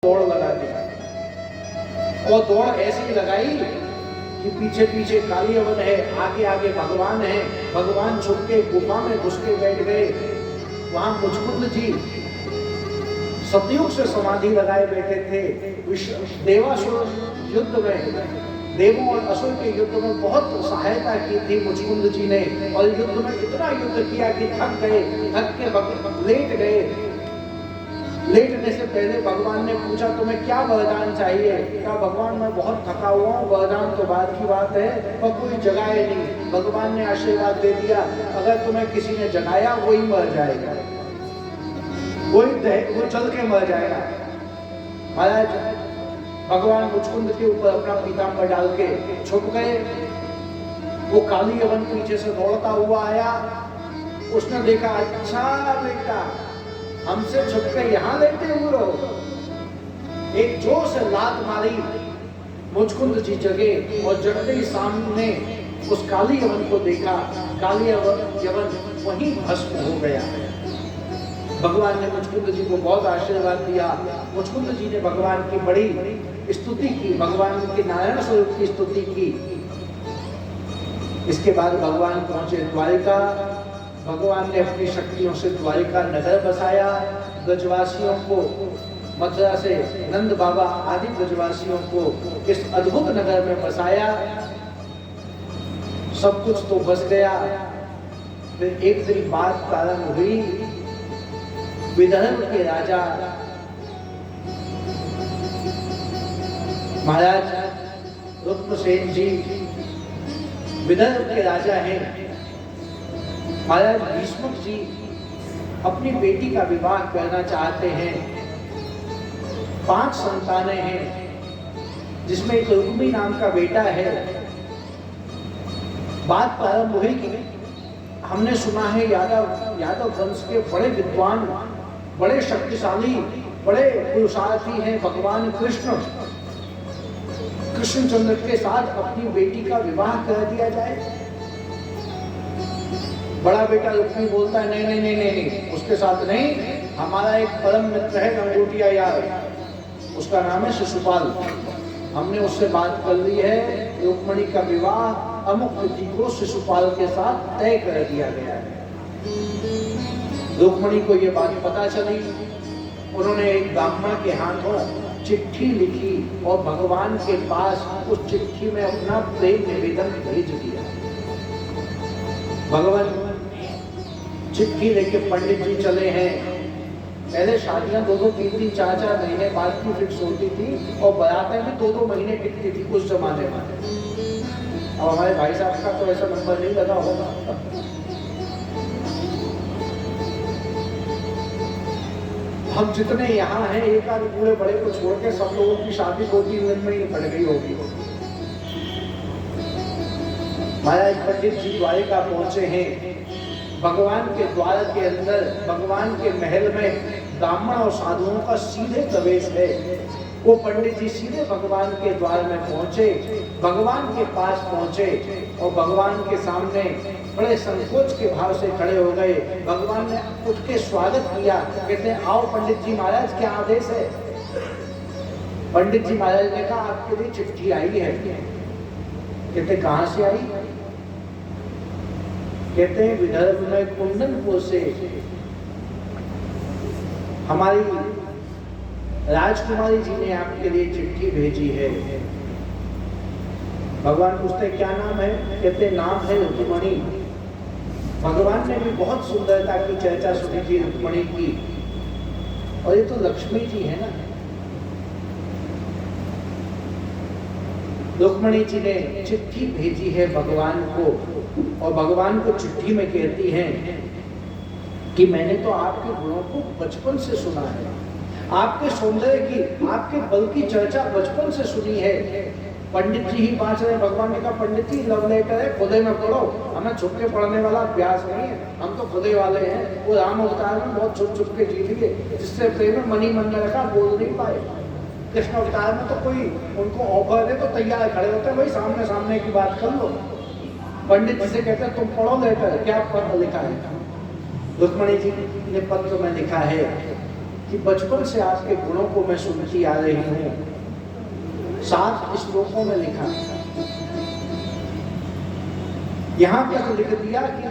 दौड़ लगा दी और दौड़ ऐसी लगाई कि पीछे पीछे काली अवन है, आगे आगे भगवान है। भगवान छुप के गुफा में घुस के बैठ गए। वहां मुचकुंद जी सतयुग से समाधि लगाए बैठे थे। देवासुर युद्ध में, देवों और असुर के युद्ध में बहुत सहायता की थी मुचकुंद जी ने, और युद्ध में इतना युद्ध किया कि थक गए, थक के लेट गए। लेटने से पहले भगवान ने पूछा तुम्हें क्या वरदान चाहिए? क्या भगवान मैं बहुत थका हुआ हूँ, वरदान तो बाद की बात है, पर कोई जगाए नहीं। भगवान ने आशीर्वाद दे दिया, अगर तुम्हें किसी ने जगाया वही मर जाएगा, वो चल के मर जाएगा। महाराज भगवान मुचकुंद के ऊपर अपना पीताम्बर डाल के छुप गए। वो काली यवन पीछे से दौड़ता हुआ आया। उसने देखा, अच्छा बेटा हमसे छुप के यहाँ लेटे हुए हो। एक जोर से लात मारी, मुचकुंद जी जगे और जगते ही सामने उस काली यवन को देखा। काली यवन वहीं भस्म हो गया। भगवान ने मुचकुंद जी को बहुत आशीर्वाद दिया। मुचकुंद जी ने भगवान की बड़ी स्तुति की, भगवान के नारायण स्वरूप की स्तुति की। इसके बाद भगवान पहुंचे द्वारिका। भगवान ने अपनी शक्तियों से द्वारिका नगर बसाया। ब्रजवासियों को, मथुरा से नंद बाबा आदि ब्रजवासियों को इस अद्भुत नगर में बसाया। सब कुछ तो बस गया। फिर एक दिन बात प्रारंभ हुई। विदर्भ के राजा महाराज रुद्रसेन जी विदर्भ के राजा हैं। महाराज भीष्मक जी अपनी बेटी का विवाह करना चाहते हैं। 5 संतानें हैं, जिसमें एक रुक्मी नाम का बेटा है। बात प्रारंभ हुई कि हमने सुना है यादव वंश के बड़े विद्वान, बड़े शक्तिशाली, बड़े पुरुषार्थी हैं भगवान कृष्णचंद्र के साथ अपनी बेटी का विवाह कर दिया जाए। बड़ा बेटा रुक्मी बोलता है नहीं नहीं नहीं नहीं नहीं, उसके साथ नहीं। हमारा एक परम मित्र है गंगोटिया यार, उसका नाम है शिशुपाल। हमने उससे बात कर ली है, रुक्मणी का विवाह अमुक तिथि को शिशुपाल के साथ तय कर दिया गया है। रुक्मणी को ये बात पता चली। उन्होंने एक ब्राह्मण के हाथों चिट्ठी लिखी और भगवान के पास उस चिट्ठी में अपना प्रेम निवेदन भेज दिया। भगवान चिट्ठी लेके पंडित जी चले हैं। पहले शादियां 2-2, 3-3, 4-4 महीने बाद की फिक्स होती थी और बारातें भी 2-2 महीने टिकती थी उस जमाने में। अब हमारे भाई साहब का तो ऐसा नंबर नहीं लगा होगा। हम जितने यहाँ हैं, एक आध बूढ़े बड़े को छोड़ के सब लोगों की शादी 2-3 दिन में ही पड़ गई होगी। महाराज पंडित जी द्वारिका पहुंचे हैं। भगवान के द्वार के अंदर, भगवान के महल में ब्राह्मण और साधुओं का सीधे प्रवेश है। वो पंडित जी सीधे भगवान के द्वार में पहुंचे, भगवान के पास पहुंचे और भगवान के सामने बड़े संकोच के भाव से खड़े हो गए। भगवान ने उठ के स्वागत किया। कहते हैं आओ पंडित जी महाराज, क्या आदेश है? पंडित जी महाराज ने कहा आपके लिए चिट्ठी आई है। कहते कहां से आई? कहते हैं विदर्भ में कुंदनपुर से हमारी राजकुमारी जी ने आपके लिए चिट्ठी भेजी है। भगवान पूछते क्या नाम है? कहते नाम है रुक्मणी। भगवान ने भी बहुत सुंदरता की चर्चा सुनी थी रुक्मणी की, और ये तो लक्ष्मी जी है ना। रुक्मणी जी ने चिट्ठी भेजी है भगवान को, और भगवान को चिट्ठी में कहती हैं कि मैंने तो आपके गुणों को बचपन से सुना है, आपके सौंदर्य की, आपके बल की चर्चा बचपन से सुनी है। पंडित जी ही बाँच रहे। भगवान ने कहा पंडित जी लव लेटर है, खुदे में पढ़ो, हमें छुप के पढ़ने वाला अभ्यास नहीं है, हम तो खुदे वाले हैं। वो राम अवतार में बहुत छुप छुप के जी लिए, जिससे प्रेम में मनी मन में रखा, बोल नहीं पाए। कृष्ण अवतार में तो कोई उनको ऑफर दे तो तैयार खड़े होते हैं, भाई सामने सामने की बात कर लो। पंडित जी से कहते हैं तुम पढ़ो लेटर, क्या पत्र लिखा है? रुक्मणी जी ने पत्र में लिखा है कि बचपन से आपके गुणों को मैं सुनती आ रही हूँ। 7 श्लोकों में लिखा, यहाँ तक लिख दिया कि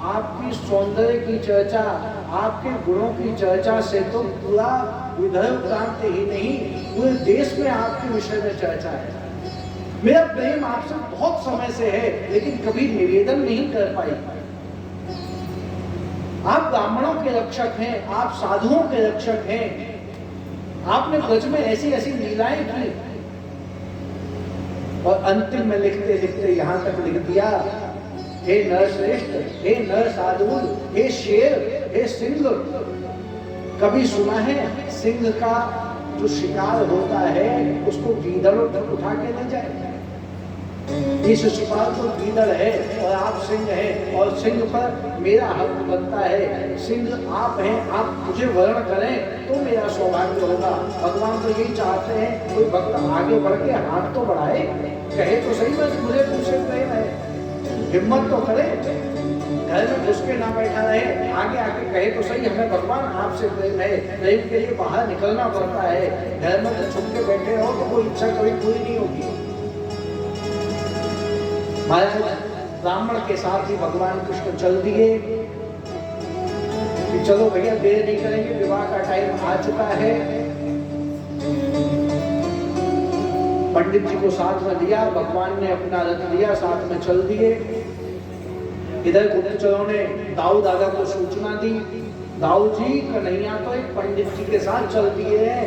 आपकी सौंदर्य की चर्चा, आपके गुणों की चर्चा से तो पूरा विदर्भ प्रांत ही नहीं, पूरे देश में आपके विषय में चर्चा है। मेरा प्रेम आपसे बहुत समय से है, लेकिन कभी निवेदन नहीं कर पाई। आप ब्राह्मणों के रक्षक हैं, आप साधुओं के रक्षक हैं, आपने ब्रज में ऐसी ऐसी लीलाएं की। और अंतिम में लिखते लिखते यहां तक लिख दिया, हे नरश्रेष्ठ, हे नर साधुल, हे शेर, हे सिंह, कभी सुना है सिंह का जो शिकार होता है उसको गीदड़ों तक उठा के ले जाए? इस शिकार तो गीदड़ है और आप सिंह हैं, और सिंह पर मेरा हक बनता है। सिंह आप हैं, आप मुझे वर्ण करें तो मेरा सौभाग्य होगा। भगवान तो यही चाहते हैं कोई भक्त आगे बढ़ के हाथ तो बढ़ाए, कहे तो सही बस मुझे तुमसे प्रेम है, हिम्मत तो करे, घर में घुस के ना बैठा रहे, आगे आके कहे तो सही हमें भगवान आपसे प्रेम है। प्रेम के लिए बाहर निकलना पड़ता है, घर में तो छुप के बैठे रहो तो कोई इच्छा कभी पूरी नहीं होगी। महाराज ब्राह्मण के साथ ही भगवान कृष्ण चल दिए कि चलो भैया देर नहीं करेंगे, विवाह का टाइम आ चुका है। पंडित जी को साथ में दिया, भगवान ने अपना रथ लिया, साथ में चल दिए। इधर गुप्तचरों ने दाऊ दादा को सूचना दी, दाऊ जी कन्हैया तो एक पंडित जी के साथ चल दिए हैं।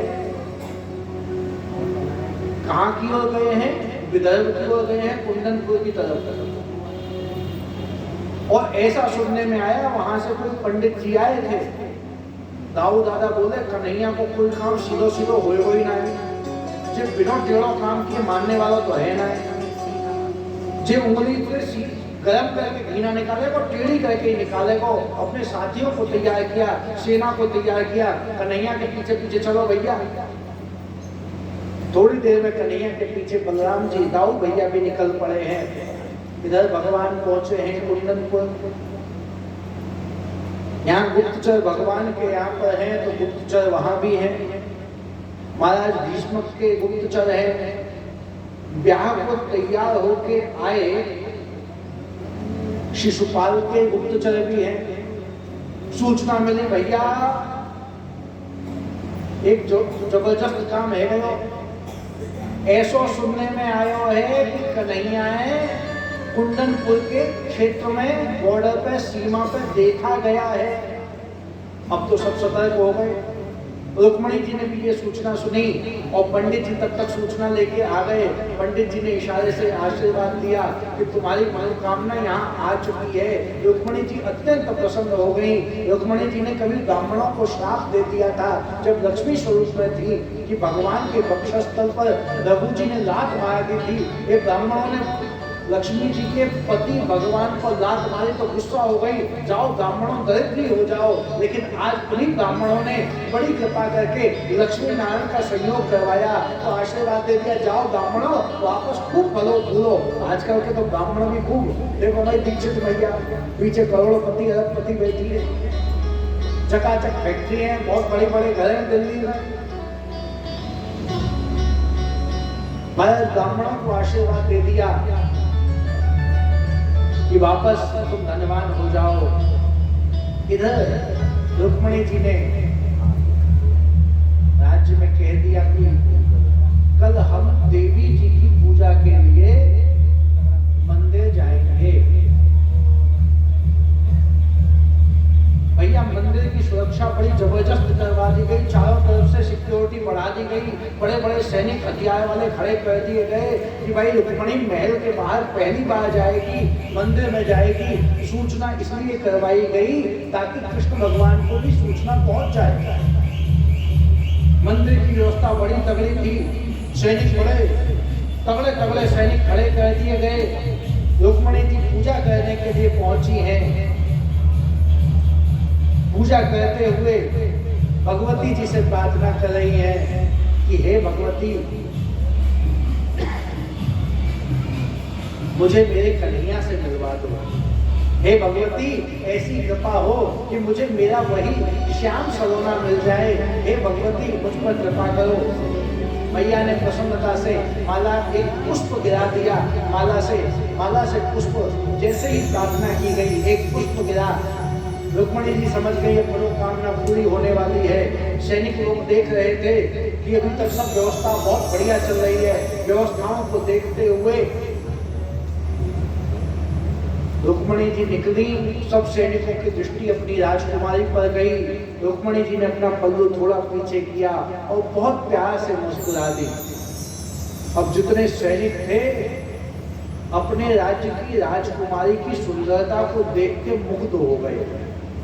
कहां की ओर गए हैं? विदर्भ की ओर गए हैं, कुंदनपुर की तरफ। और ऐसा सुनने में आया वहां से कोई पंडित जी आए थे। दाऊ दादा बोले कन्हैया को कोई काम सीधो सीधो हो ही ना है, जे बिना टेढ़ो काम किए मानने वाला तो है ना है। जे उंगली से गरम करके घी ना निकाले को टेढ़ी करके ही निकाले को। अपने साथियों को तैयार किया, सेना को तैयार किया, कन्हैया के पीछे पीछे चलो भैया। थोड़ी देर में कन्हैया के पीछे बलराम जी, दाऊ भैया भी निकल पड़े हैं। इधर भगवान पहुंचे हैं कुंदनपुर। यहाँ गुप्तचर भगवान के यहाँ पर हैं तो गुप्तचर वहां भी हैं। महाराज भीष्म के गुप्तचर हैं। ब्याह को तैयार होके आए शिशुपाल के गुप्तचर भी हैं। सूचना मिली भैया एक जो जबरदस्त काम है, ऐसा सुनने में आयो है कि कन्हैया कुंदनपुर के क्षेत्र में बॉर्डर पे, सीमा पे देखा गया है। अब तो सब सतर्क हो गए। रुक्मणी जी ने भी ये सूचना सुनी और पंडित जी तब तक सूचना लेके आ गए। पंडित जी ने इशारे से आशीर्वाद दिया कि तुम्हारी मनोकामना यहाँ आ चुकी है। रुक्मणी जी अत्यंत प्रसन्न हो गई। रुक्मणी जी ने कभी ब्राह्मणों को श्राप दे दिया था जब लक्ष्मी स्वरूप में थी कि भगवान के वक्षस्थल पर रघु जी ने लात मार दी थी। ये ब्राह्मणों ने लक्ष्मी जी के पति भगवान को लात मारी तो गुस्सा हो गई, जाओ ब्राह्मणों दरिद्री हो जाओ। लेकिन आज उन्हीं ब्राह्मणों ने बड़ी कृपा करके लक्ष्मी नारायण का संयोग करवाया तो आशीर्वाद दे दिया, जाओ ब्राह्मणों वापस खूब फलो फूलो। आजकल के तो ब्राह्मण भी खूब, देखो भाई दीक्षित मैया पीछे करोड़पति अरबपति बैठी है, चकाचक फैक्ट्री है, बहुत बड़े बड़े घर हैं दिल्ली में। महाराज ब्राह्मणों को आशीर्वाद दे दिया कि वापस तुम धनवान हो जाओ। इधर रुक्मणी जी ने राज्य में कह दिया कि कल हम देवी जी की पूजा के लिए मंदिर जाएंगे। भैया मंदिर की सुरक्षा बड़ी जबरदस्त करवा दी गई, चारों तरफ से सिक्योरिटी बढ़ा दी गई, बड़े बड़े सैनिक हथियार वाले खड़े कर दिए गए कि भाई रुक्मणी महल के बाहर पहली बार जाएगी, मंदिर में जाएगी। सूचना इसलिए करवाई गई ताकि कृष्ण भगवान को भी सूचना पहुंच जाए। मंदिर की व्यवस्था बड़ी तगड़ी थी, सैनिक बड़े तगड़े तगड़े सैनिक खड़े कर दिए गए। रुक्मणी जी पूजा करने के लिए पहुंची हैं। पूजा करते हुए भगवती जी से प्रार्थना कर रही हैं कि हे भगवती, मुझे मेरे कन्हैया से मिलवा दो। हे भगवती ऐसी कृपा हो कि मुझे मेरा वही श्याम सलोना मिल जाए। हे भगवती मुझ पर कृपा करो। मैया ने प्रसन्नता से माला एक पुष्प गिरा दिया। माला से पुष्प जैसे ही प्रार्थना की गई, एक पुष्प गिरा। रुक्मणी जी समझ गई मनोकामना पूरी होने वाली है। सैनिक लोग देख रहे थे कि अभी तक सब व्यवस्था बहुत बढ़िया चल रही है। व्यवस्थाओं को देखते हुए रुक्मणी जी निकली। सब सैनिकों की दृष्टि अपनी राजकुमारी पर गई। रुक्मणी जी ने अपना पल्लू थोड़ा पीछे किया और बहुत प्यार से मुस्कुरा दी। अब जितने सैनिक थे अपने राज्य की राजकुमारी की सुंदरता को देख के मुग्ध हो गए।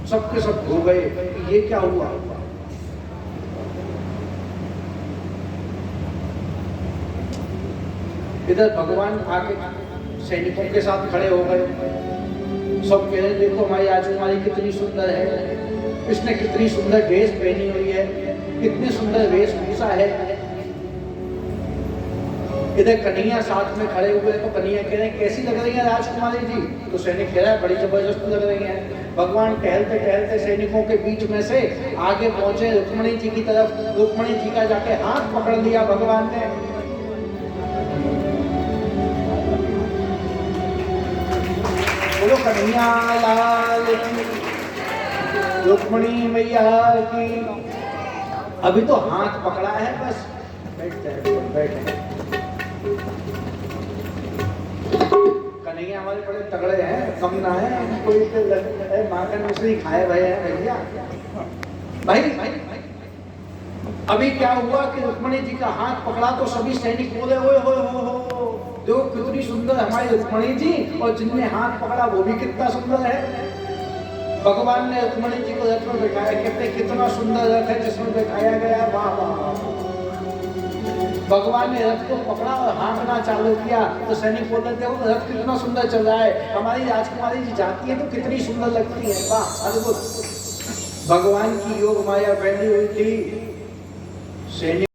सबके सब हो गए कि ये क्या हुआ। इधर भगवान आके सैनिकों के साथ खड़े हो गए। सब कह रहे देखो हमारी राजकुमारी कितनी सुंदर है, इसने कितनी सुंदर ड्रेस पहनी हुई है, कितनी सुंदर वेशभूषा है। इधर कन्हैया साथ में खड़े हुए तो कन्हैया कह रहे हैं कैसी लग रही है राजकुमारी जी। तो सैनिक कह रहा है बड़ी जबरदस्त लग रही है। भगवान टहलते टहलते सैनिकों के बीच में से आगे पहुंचे रुक्मणी जी की तरफ। रुक्मणी जी का जाके हाथ पकड़ लिया भगवान ने। बोलो कन्हैया लाल की, रुक्मणी मैया की। अभी तो हाथ पकड़ा है बस, बैठे। कन्हैया हमारे बड़े तगड़े हैं, कम ना है। कोई माखन मिश्री खाए भए हैं भैया। भाई अभी क्या हुआ कि रुक्मणी जी का हाथ पकड़ा तो सभी सैनिक बोले ओए हो देखो कितनी सुंदर हमारी रुक्मणी जी, और जिनने हाथ पकड़ा वो भी कितना सुंदर है। भगवान ने रुक्मणी जी को रथ में बैठाया। कहते कितना सुंदर रथ है जिसमें बैठाया गया। वाह वाह। भगवान ने रथ को पकड़ा और हाँकना चालू किया तो सैनिक बोलते देखो रथ कितना सुंदर चल रहा है, हमारी राजकुमारी जी जाती है तो कितनी सुंदर लगती है। वाह अद्भुत। भगवान की योग माया फैली हुई थी। सैनिक